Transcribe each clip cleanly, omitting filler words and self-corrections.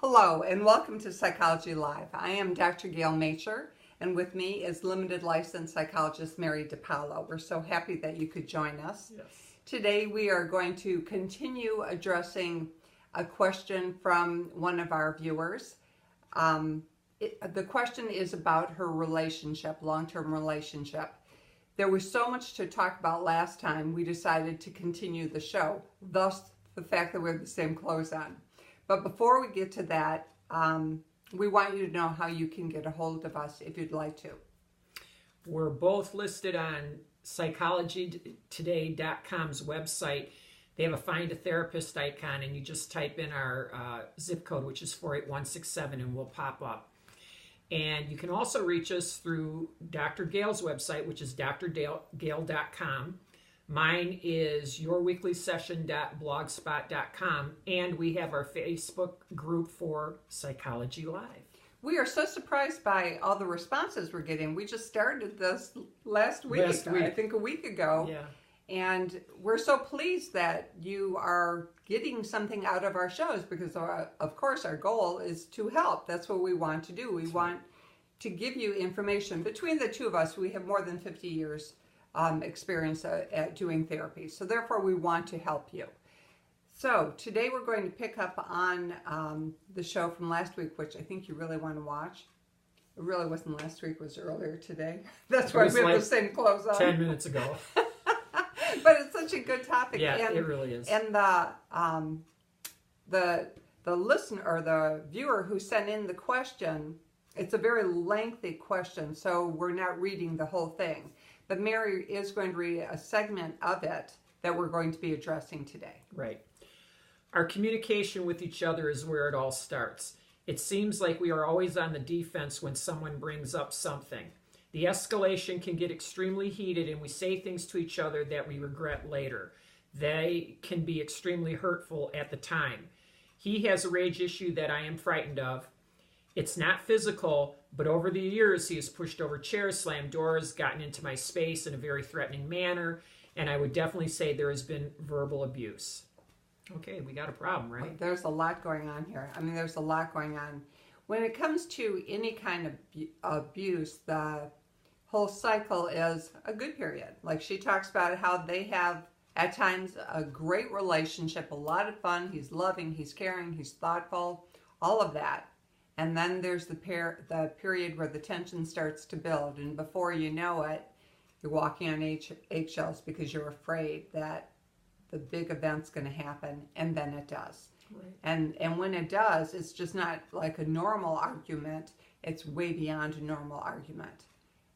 Hello and welcome to Psychology Live. I am Dr. Gail Majcher, and with me is limited licensed psychologist Mary DiPaolo. We're so happy that you could join us. Yes. Today we are going to continue addressing a question from one of our viewers. The question is about her relationship, long-term relationship. There was so much to talk about last time, we decided to continue the show, thus the fact that we have the same clothes on. But before we get to that, we want you to know how you can get a hold of us if you'd like to. We're both listed on psychologytoday.com's website. They have a Find a Therapist icon, and you just type in our zip code, which is 48167, and we'll pop up. And you can also reach us through Dr. Gail's website, which is drgail.com. Mine is yourweeklysession.blogspot.com, and we have our Facebook group for Psychology Live. We are so surprised by all the responses we're getting. We just started this last week. I think a week ago. Yeah. And we're so pleased that you are getting something out of our shows because, of course, our goal is to help. That's what we want to do. We want to give you information. Between the two of us, we have more than 50 years experience at doing therapy. So therefore, we want to help you. So today we're going to pick up on the show from last week, which I think you really want to watch. It really wasn't last week, it was earlier today. That's why we have the same clothes on. 10 minutes ago. But it's such a good topic. Yeah, it really is. And the listener or the viewer who sent in the question, it's a very lengthy question, so we're not reading the whole thing. But Mary is going to read a segment of it that we're going to be addressing today. Right. Our communication with each other is where it all starts. It seems like we are always on the defense when someone brings up something. The escalation can get extremely heated and we say things to each other that we regret later. They can be extremely hurtful at the time. He has a rage issue that I am frightened of. It's not physical, but over the years he has pushed over chairs, slammed doors, gotten into my space in a very threatening manner, and I would definitely say there has been verbal abuse. Okay, we got a problem, right? There's a lot going on here. I mean, there's a lot going on. When it comes to any kind of abuse, the whole cycle is a good period. Like she talks about how they have, at times, a great relationship, a lot of fun. He's loving, he's caring, he's thoughtful, all of that. And then there's the period where the tension starts to build. And before you know it, you're walking on eggshells because you're afraid that the big event's going to happen, and then it does. Right. And when it does, it's just not like a normal argument. It's way beyond a normal argument.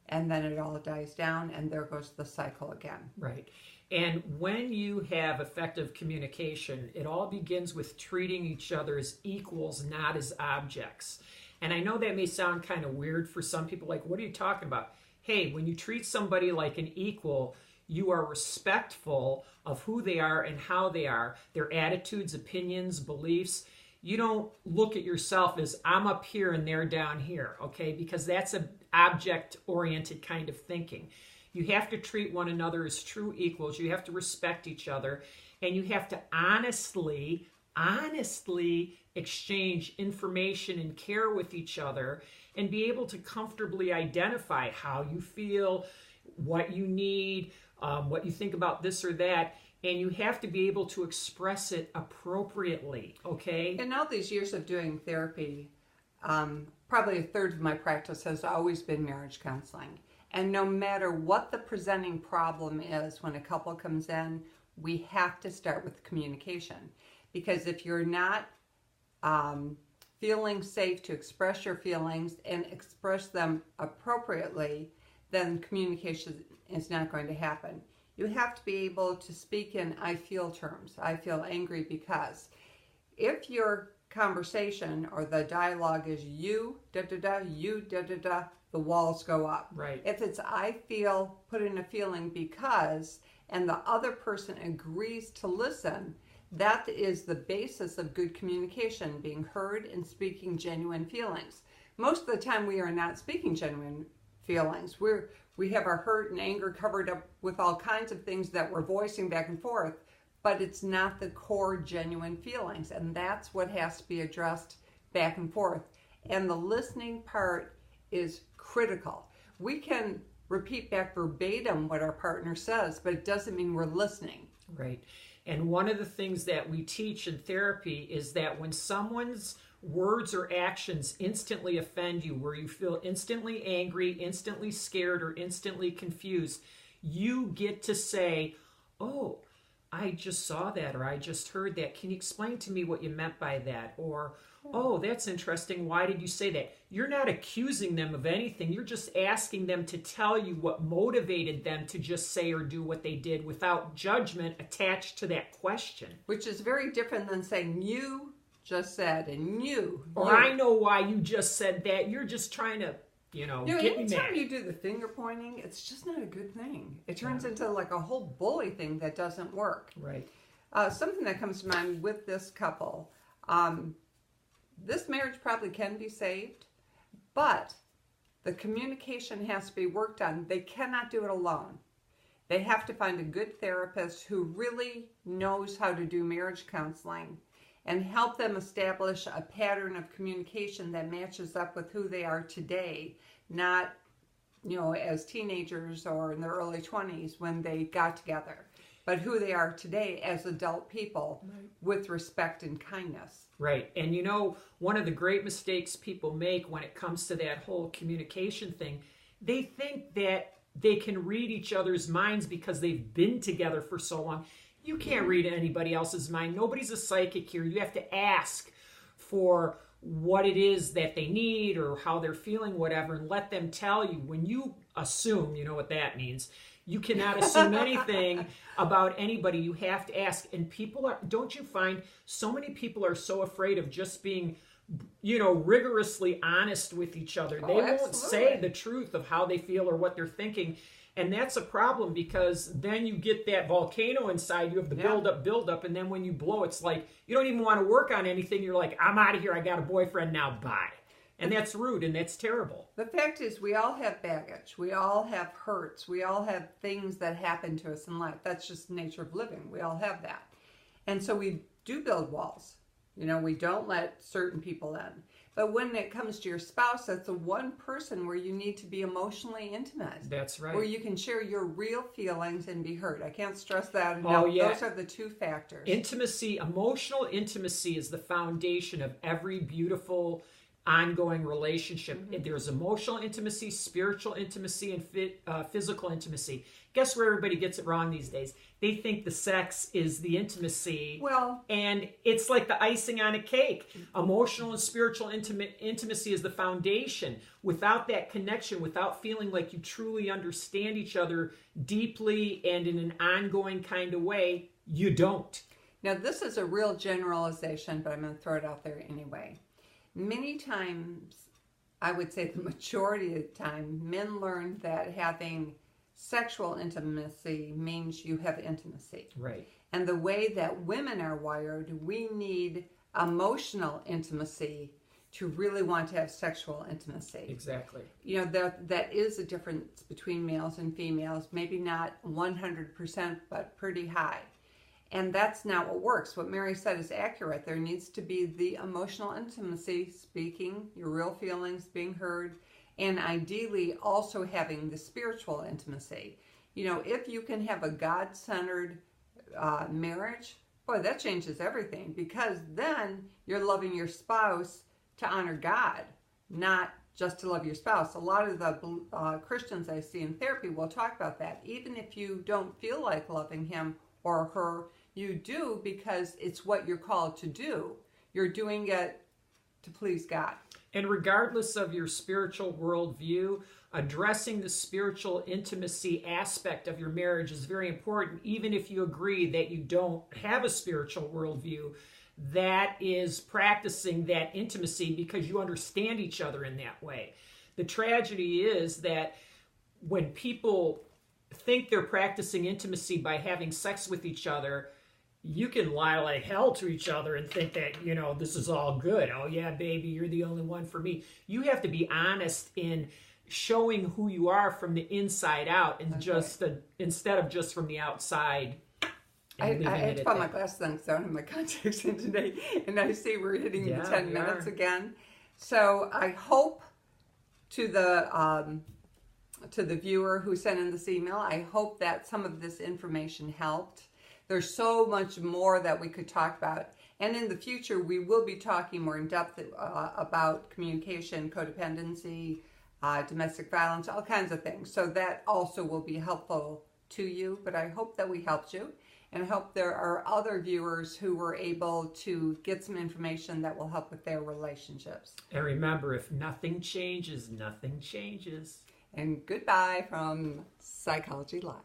And then it all dies down, and there goes the cycle again. Right. And when you have effective communication, it all begins with treating each other as equals, not as objects. And I know that may sound kind of weird for some people, like, what are you talking about? Hey, when you treat somebody like an equal, you are respectful of who they are and how they are, their attitudes, opinions, beliefs. You don't look at yourself as I'm up here and they're down here, okay? Because that's an object-oriented kind of thinking. You have to treat one another as true equals. You have to respect each other, and you have to honestly exchange information and care with each other and be able to comfortably identify how you feel, what you need, what you think about this or that, and you have to be able to express it appropriately, okay? In all these years of doing therapy, probably a third of my practice has always been marriage counseling. And no matter what the presenting problem is when a couple comes in, we have to start with communication. Because if you're not feeling safe to express your feelings and express them appropriately, then communication is not going to happen. You have to be able to speak in I feel terms. I feel angry because. If your conversation or the dialogue is you, da-da-da, you, da-da-da, the walls go up. Right. If it's I feel, put in a feeling because, and the other person agrees to listen, that is the basis of good communication, being heard and speaking genuine feelings. Most of the time we are not speaking genuine feelings. We have our hurt and anger covered up with all kinds of things that we're voicing back and forth, but it's not the core genuine feelings, and that's what has to be addressed back and forth. And the listening part is critical. We can repeat back verbatim what our partner says, but it doesn't mean we're listening. Right. And one of the things that we teach in therapy is that when someone's words or actions instantly offend you, where you feel instantly angry, instantly scared, or instantly confused, you get to say, oh, I just saw that, or I just heard that. Can you explain to me what you meant by that? Or, oh, that's interesting. Why did you say that? You're not accusing them of anything. You're just asking them to tell you what motivated them to just say or do what they did without judgment attached to that question. Which is very different than saying, you just said, and you. Or I know why you just said that. You're just trying to, get me mad. Anytime you do the finger pointing, it's just not a good thing. It turns into like a whole bully thing that doesn't work. Right. Something that comes to mind with this couple, this marriage probably can be saved, but the communication has to be worked on. They cannot do it alone. They have to find a good therapist who really knows how to do marriage counseling and help them establish a pattern of communication that matches up with who they are today, not, as teenagers or in their early 20s when they got together, but who they are today as adult people with respect and kindness. Right. And one of the great mistakes people make when it comes to that whole communication thing, they think that they can read each other's minds because they've been together for so long. You can't read anybody else's mind. Nobody's a psychic here. You have to ask for what it is that they need or how they're feeling, whatever, and let them tell you. When you assume, you know what that means. You cannot assume anything about anybody. You have to ask. And don't you find so many people are so afraid of just being, rigorously honest with each other. They won't say the truth of how they feel or what they're thinking. And that's a problem because then you get that volcano inside. You have the build up. And then when you blow, it's like you don't even want to work on anything. You're like, I'm out of here. I got a boyfriend now. Bye. And that's rude and that's terrible. The fact is we all have baggage. We all have hurts. We all have things that happen to us in life. That's just the nature of living. We all have that. And so we do build walls. We don't let certain people in. But when it comes to your spouse, that's the one person where you need to be emotionally intimate. That's right. Where you can share your real feelings and be heard. I can't stress that enough. Oh, yeah. Those are the two factors. Intimacy, emotional intimacy is the foundation of every beautiful ongoing relationship. Mm-hmm. There's emotional intimacy, spiritual intimacy, and physical intimacy. Guess where everybody gets it wrong these days? They think the sex is the intimacy, and it's like the icing on a cake. Emotional and spiritual intimacy is the foundation. Without that connection, without feeling like you truly understand each other deeply and in an ongoing kind of way, you don't. Now, this is a real generalization, but I'm going to throw it out there anyway. Many times, I would say the majority of the time, men learn that having sexual intimacy means you have intimacy. Right. And the way that women are wired, we need emotional intimacy to really want to have sexual intimacy. Exactly. That is a difference between males and females, maybe not 100%, but pretty high. And that's not what works. What Mary said is accurate. There needs to be the emotional intimacy, speaking your real feelings, being heard, and ideally also having the spiritual intimacy. If you can have a God-centered marriage, boy, that changes everything, because then you're loving your spouse to honor God, not just to love your spouse. A lot of the Christians I see in therapy will talk about that. Even if you don't feel like loving him or her, you do because it's what you're called to do. You're doing it to please God. And regardless of your spiritual worldview, addressing the spiritual intimacy aspect of your marriage is very important. Even if you agree that you don't have a spiritual worldview, that is practicing that intimacy because you understand each other in that way. The tragedy is that when people think they're practicing intimacy by having sex with each other, you can lie like hell to each other and think that, this is all good. Oh, yeah, baby, you're the only one for me. You have to be honest in showing who you are from the inside out and instead of just from the outside and leaving I had it to at put my that. glasses on because I don't have my contacts in today, and I see we're hitting Yeah, the 10 we minutes are. again. So I hope to the viewer who sent in this email, I hope that some of this information helped. There's so much more that we could talk about. And in the future, we will be talking more in depth about communication, codependency, domestic violence, all kinds of things. So that also will be helpful to you. But I hope that we helped you. And I hope there are other viewers who were able to get some information that will help with their relationships. And remember, if nothing changes, nothing changes. And goodbye from Psychology Live.